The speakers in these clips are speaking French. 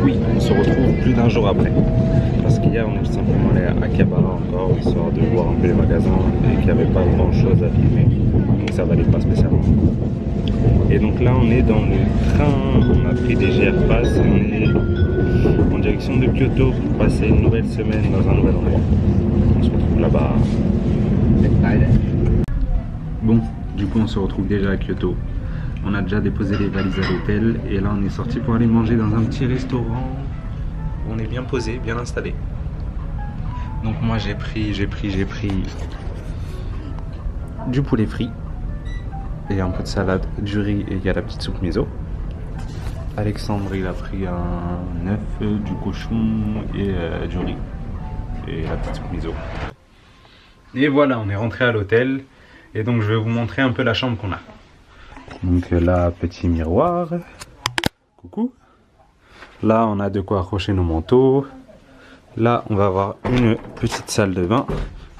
oui, on se retrouve plus d'un jour après. Parce qu'hier, on est tout simplement allé à Akihabara encore, histoire de voir un peu les magasins et qu'il n'y avait pas grand chose à filmer. Donc ça valait pas spécialement. Et donc là, on est dans le train, on a pris des GR Pass et on est en direction de Kyoto pour passer une nouvelle semaine dans un nouvel endroit. On se retrouve là-bas. Bon, du coup, on se retrouve déjà à Kyoto. On a déjà déposé les valises à l'hôtel et là, on est sorti pour aller manger dans un petit restaurant. On est bien posé, bien installé. Donc moi, j'ai pris du poulet frit et un peu de salade, du riz et il y a la petite soupe miso. Alexandre, il a pris un œuf, du cochon et du riz et la petite soupe miso. Et voilà, on est rentré à l'hôtel et donc je vais vous montrer un peu la chambre qu'on a. Donc là, petit miroir. Coucou. Là, on a de quoi accrocher nos manteaux. Là, on va avoir une petite salle de bain.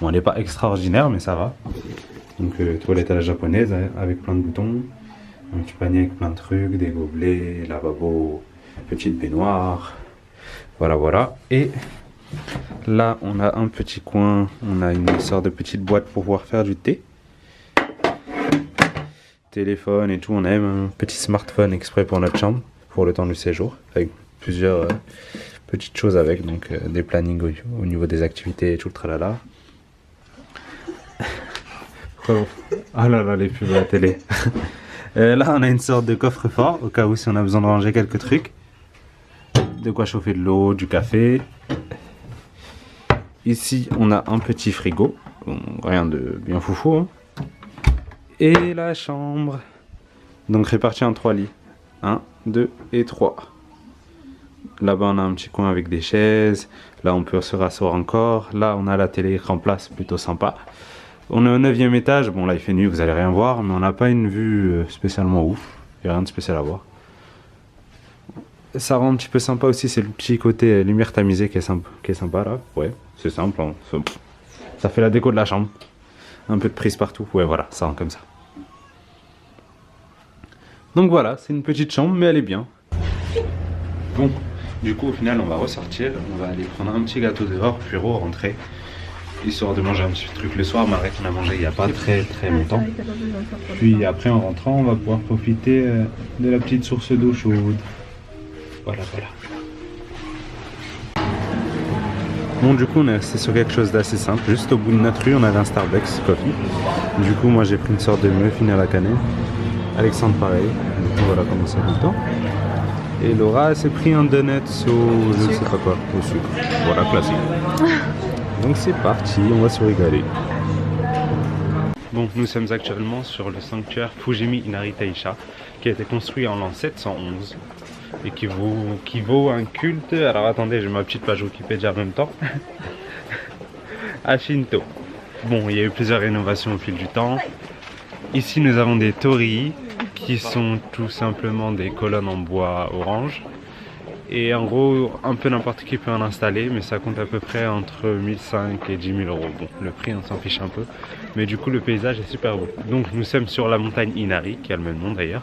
Bon, elle n'est pas extraordinaire, mais ça va. Donc toilette à la japonaise avec plein de boutons. Un petit panier avec plein de trucs, des gobelets, lavabo, petite baignoire. Voilà, voilà. Et là, on a un petit coin. On a une sorte de petite boîte pour pouvoir faire du thé. Téléphone et tout. On a même un petit smartphone exprès pour notre chambre, pour le temps du séjour, avec plusieurs petites choses avec, donc des plannings au niveau des activités et tout le tralala. Ah là là, les pubs à la télé. Là, on a une sorte de coffre-fort, au cas où si on a besoin de ranger quelques trucs. De quoi chauffer de l'eau, du café. Ici, on a un petit frigo. Bon, rien de bien foufou, hein. Et la chambre. Donc répartie en 3 lits. 1, 2 et 3. Là-bas, on a un petit coin avec des chaises. Là, on peut se rasseoir encore. Là, on a la télé écran place, plutôt sympa. On est au 9e étage, bon là il fait nuit, vous allez rien voir, mais on n'a pas une vue spécialement ouf, il n'y a rien de spécial à voir. Ça rend un petit peu sympa aussi, c'est le petit côté lumière tamisée qui est sympa là, ouais, c'est simple, hein. Ça fait la déco de la chambre. Un peu de prise partout, ouais voilà, ça rend comme ça. Donc voilà, c'est une petite chambre, mais elle est bien. Bon, du coup au final on va ressortir, on va aller prendre un petit gâteau dehors, puis rentrer. Histoire de manger un petit truc le soir, Marek on a mangé il n'y a pas très longtemps. Puis après en rentrant, on va pouvoir profiter de la petite source d'eau chaude. Voilà, voilà. Bon, du coup, on est resté sur quelque chose d'assez simple. Juste au bout de notre rue, on avait un Starbucks Coffee. Du coup, moi j'ai pris une sorte de muffin à la cannelle. Alexandre, pareil. Du coup, voilà comment ça tout le temps. Et Laura s'est pris un donut au je ne sais pas quoi, au sucre. Voilà, classique. Donc c'est parti, on va se régaler. Bon, nous sommes actuellement sur le sanctuaire Fujimi Inari Taisha, qui a été construit en l'an 711 et qui vaut un culte. Alors attendez, j'ai ma petite page Wikipédia en même temps. À Shinto. Bon, il y a eu plusieurs rénovations au fil du temps. Ici, nous avons des torii, qui sont tout simplement des colonnes en bois orange. Et en gros, un peu n'importe qui peut en installer, mais ça compte à peu près entre 1500 et 10 000 euros. Bon, le prix, on s'en fiche un peu, mais du coup, le paysage est super beau. Donc, nous sommes sur la montagne Inari, qui a le même nom d'ailleurs.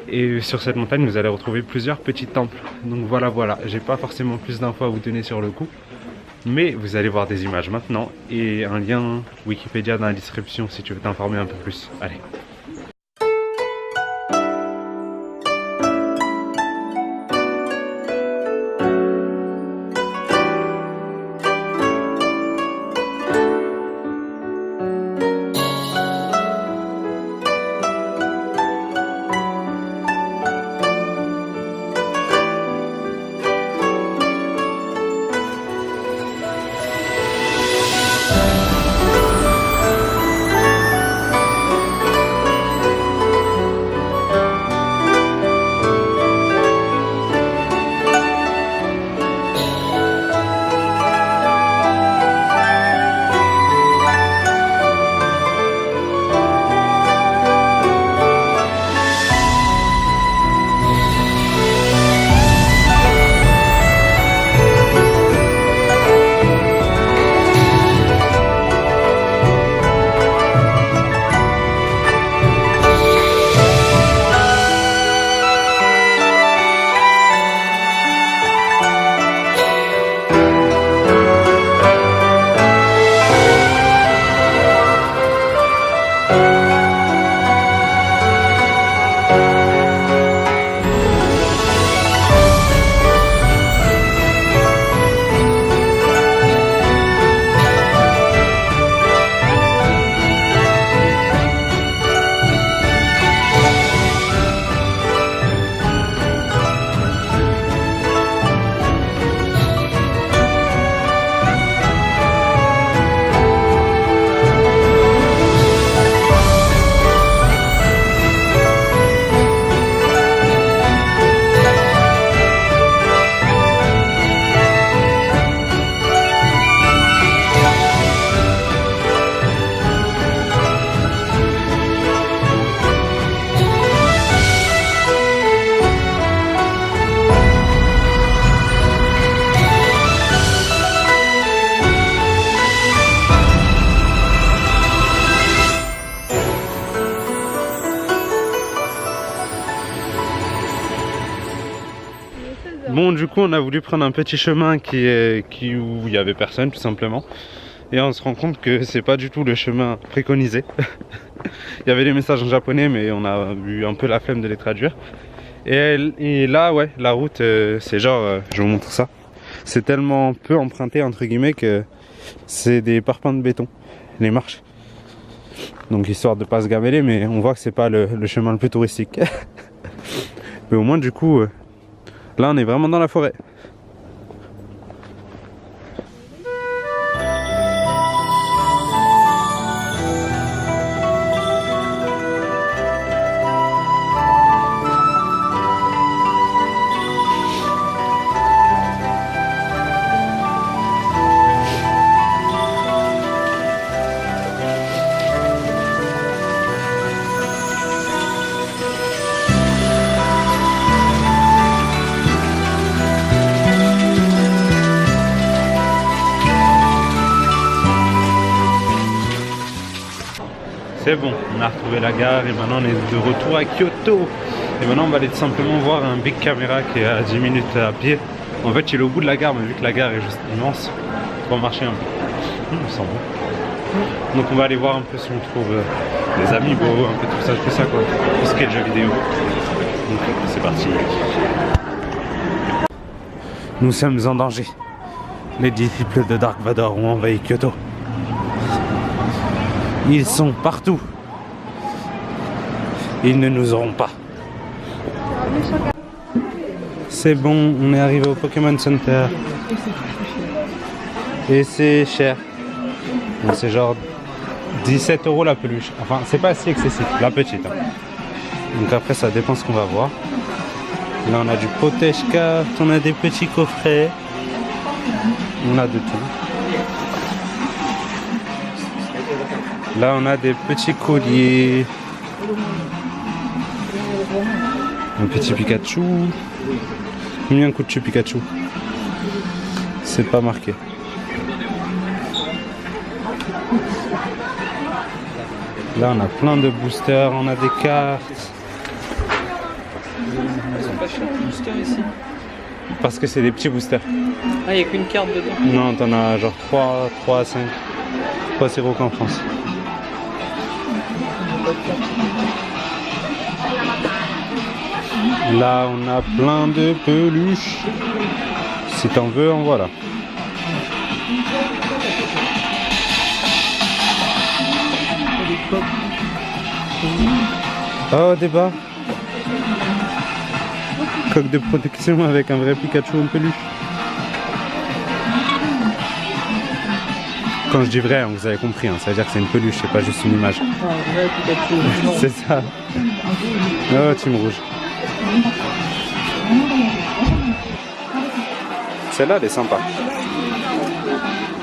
Et sur cette montagne, vous allez retrouver plusieurs petits temples. Donc voilà, voilà. J'ai pas forcément plus d'infos à vous donner sur le coup, mais vous allez voir des images maintenant et un lien Wikipédia dans la description si tu veux t'informer un peu plus. Allez. Bon, du coup, on a voulu prendre un petit chemin où il y avait personne, tout simplement. Et on se rend compte que c'est pas du tout le chemin préconisé. Il y avait des messages en japonais, mais on a eu un peu la flemme de les traduire. Et là, ouais, la route, c'est genre, je vous montre ça. C'est tellement peu emprunté, entre guillemets, que c'est des parpaings de béton, les marches. Donc, histoire de pas se gameler, mais on voit que c'est pas le chemin le plus touristique. Mais au moins, du coup, là, on est vraiment dans la forêt. C'est bon, on a retrouvé la gare et maintenant on est de retour à Kyoto. Et maintenant on va aller tout simplement voir un Big Camera qui est à 10 minutes à pied. En fait il est au bout de la gare, mais vu que la gare est juste immense, on va marcher un peu. On sent bon. Donc on va aller voir un peu si on trouve des amiibo, un peu tout ça quoi. Tout ce qui est jeux vidéo. Donc c'est parti. Nous sommes en danger. Les disciples de Dark Vador ont envahi Kyoto. Ils sont partout. Ils ne nous auront pas. C'est bon, on est arrivé au Pokémon Center. Et c'est cher. C'est genre 17 € la peluche. Enfin, c'est pas si excessif, la petite. Hein. Donc après, ça dépend ce qu'on va voir. Là, on a du Poteshka, on a des petits coffrets. On a de tout. Là, on a des petits colliers. Un petit Pikachu. Combien coûte-tu Pikachu? C'est pas marqué. Là, on a plein de boosters, on a des cartes. Ils sont pas chers les boosters ici. Parce que c'est des petits boosters. Ah, il n'y a qu'une carte dedans? Non, t'en as genre 3 à 5. Pas si gros qu'en France. Là, on a plein de peluches. Si t'en veux, en voilà. Oh, débat. Coque de protection avec un vrai Pikachu en peluche. Quand je dis vrai, vous avez compris, hein, ça veut dire que c'est une peluche, c'est pas juste une image. Un vrai Pikachu. C'est ça. Oh, team rouge. Celle-là, elle est sympa.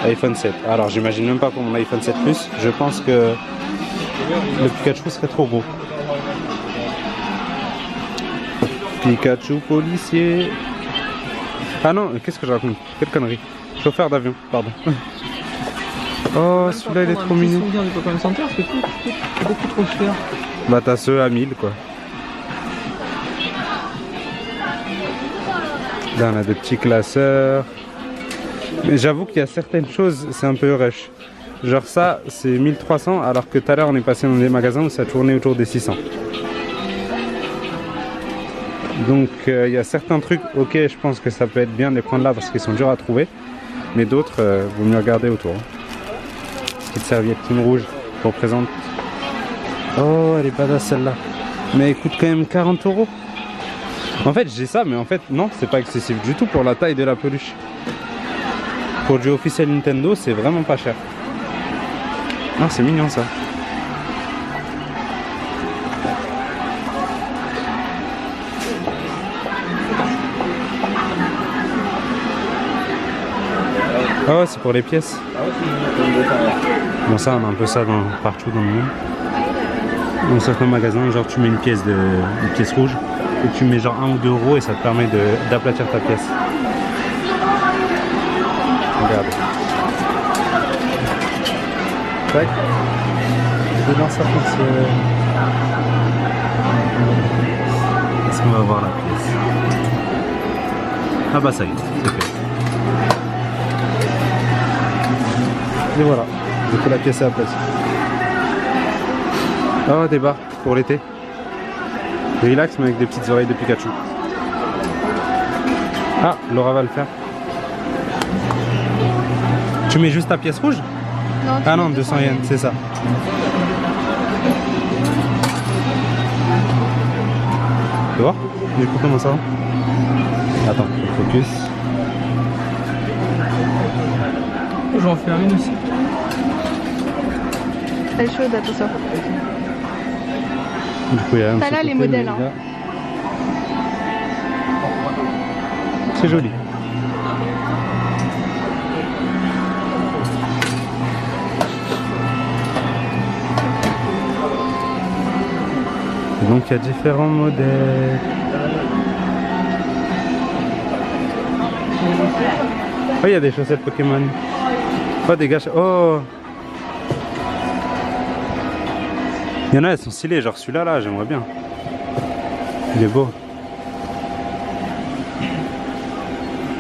iPhone 7. Alors, j'imagine même pas pour mon iPhone 7 Plus. Je pense que le Pikachu serait trop gros. Pikachu policier. Ah non, qu'est-ce que je raconte? Quelle connerie. Chauffeur d'avion, pardon. Oh, celui-là il est trop mignon. Du Pokémon Center, c'est beaucoup trop cher. Bah t'as ceux à 1000 quoi. Là on a des petits classeurs. Mais j'avoue qu'il y a certaines choses, c'est un peu rush. Genre ça, c'est 1300 alors que tout à l'heure on est passé dans des magasins où ça tournait autour des 600. Donc il y a certains trucs, ok je pense que ça peut être bien de les prendre là parce qu'ils sont durs à trouver. Mais d'autres, vaut mieux regarder autour. Petite serviette team rouge qu'on présente. Oh, elle est badass celle-là. Mais elle coûte quand même 40 €. En fait, j'ai ça, mais en fait, non, c'est pas excessif du tout pour la taille de la peluche. Pour du officiel Nintendo, c'est vraiment pas cher. Ah, c'est mignon ça. Oh, c'est pour les pièces. Bon, ça, on a un peu ça partout dans le monde. Dans certains magasins, genre tu mets une pièce rouge et tu mets genre 1 ou 2 € et ça te permet d'aplatir ta pièce. Regarde. Tac. Dedans ça fonctionne. Est-ce qu'on va voir la pièce? Ah bah ça y est, c'est fait. Et voilà, du coup la pièce est à place. Oh, des barres pour l'été. Relax mais avec des petites oreilles de Pikachu. Ah, Laura va le faire. Tu mets juste ta pièce rouge? Non, Ah non, 200 yens, c'est ça. Tu vois? Du coup, comment ça va? Attends, focus. Je vais en faire une aussi. Elle est chaude, attention. Du coup, il y a un T'as petit là côté, les modèles, mais hein. c'est joli. Donc il y a différents modèles. Oh, il y a des chaussettes Pokémon. Oh, des gâches. Oh! Il y en a, elles sont stylées. Genre celui-là, là, j'aimerais bien. Il est beau.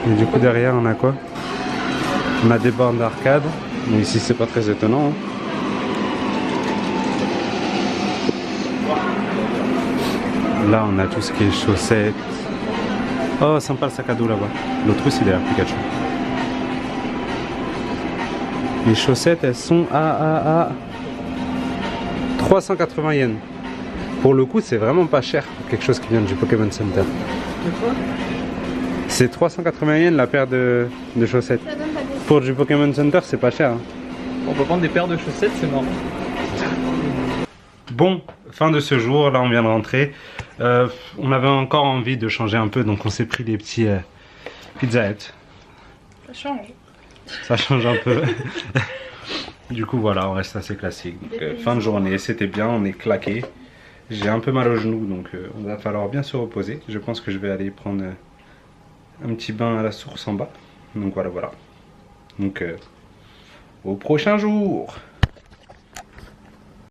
Et du coup, derrière, on a quoi? On a des bornes d'arcade. Mais ici, c'est pas très étonnant. Hein. Là, on a tout ce qui est chaussettes. Oh, sympa le sac à dos là-bas. L'autre aussi, il a l'air Pikachu. Les chaussettes, elles sont à 380 yens. Pour le coup, c'est vraiment pas cher pour quelque chose qui vient du Pokémon Center. C'est 380 yens la paire de chaussettes. Pour du Pokémon Center, c'est pas cher. Hein. On peut prendre des paires de chaussettes, c'est marrant. Bon, fin de ce jour, là on vient de rentrer. On avait encore envie de changer un peu, donc on s'est pris des petits Pizza Hut. Ça change. Ça change un peu. Du coup voilà, on reste assez classique. Donc, fin de journée, c'était bien, on est claqué. J'ai un peu mal au genou, donc on va falloir bien se reposer. Je pense que je vais aller prendre un petit bain à la source en bas. Donc voilà. Donc au prochain jour.